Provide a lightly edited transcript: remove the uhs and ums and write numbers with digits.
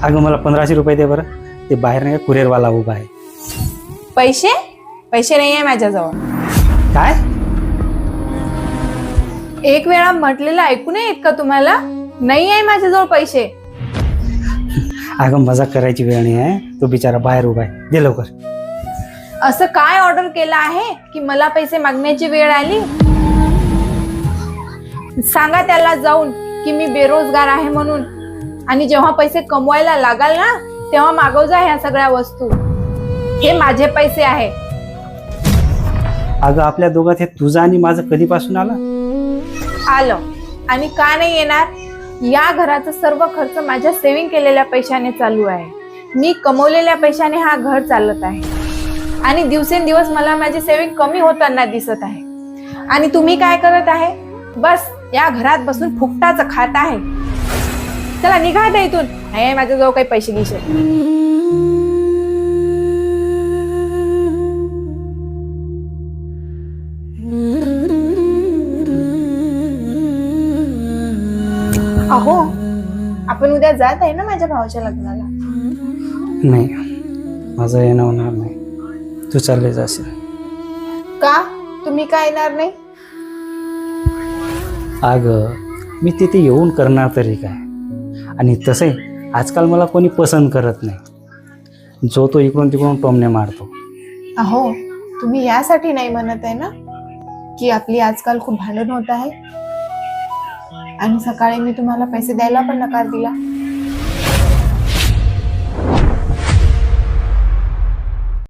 अगं मला 1500 रुपये दे बरं. ते बाहेर नाही का कुरिअरवाला उभा आहे. पैसे पैसे नाही आहे माझ्याजवळ. काय? एक वेळा म्हटलेलं ऐकू नाही येत का तुम्हाला? नाही आहे माझ्याजवळ पैसे. अगं मजाक करायची वेळ नाही आहे. तो बिचारा बाहेर उभा आहे. दे लवकर. असं काय ऑर्डर केलं आहे की मला पैसे मागण्याची वेळ आली? सांगा त्याला जाऊन की मी बेरोजगार आहे म्हणून, आणि जेव्हा पैसे कमवायला लागाल ना तेव्हा मागव जा ह्या सगळ्या वस्तू. हे माझे पैसे आहे. अगं आपल्या दोघात हे तुझं आणि माझं कधीपासून आलं? आलं. आणि का नाही येणार? या घराचा सर्व खर्च माझ्या सेव्हिंग केलेल्या पैशाने चालू आहे. मी कमवलेल्या पैशाने हा घर चालत आहे, आणि दिवसेंदिवस मला माझी सेव्हिंग कमी होताना दिसत आहे. आणि तुम्ही काय करत आहे? बस या घरात बसून फुकटाचं खात आहे. चला निघा आता इथून. नाही माझ्याजवळ काही पैसे गिसे. अहो, आपण उद्या जात आहे ना माझ्या भावाच्या लग्नाला? नाही, माझं येणं होणार नाही. तू चालले जाशील. का? तुम्ही काय येणार नाही? अगं मी तिथे येऊन करणार तरी काय? आणि तसंही आजकाल मला कोणी पसंत करत नाही. जो तो इकडून तिकडून टोमणे मारतो. अहो, तुम्ही यासाठी नाही म्हणत आहे ना की आपली आजकाल खूप भांडण होत आहे, आणि सकाळी मी तुम्हाला पैसे द्यायला पण नकार दिला.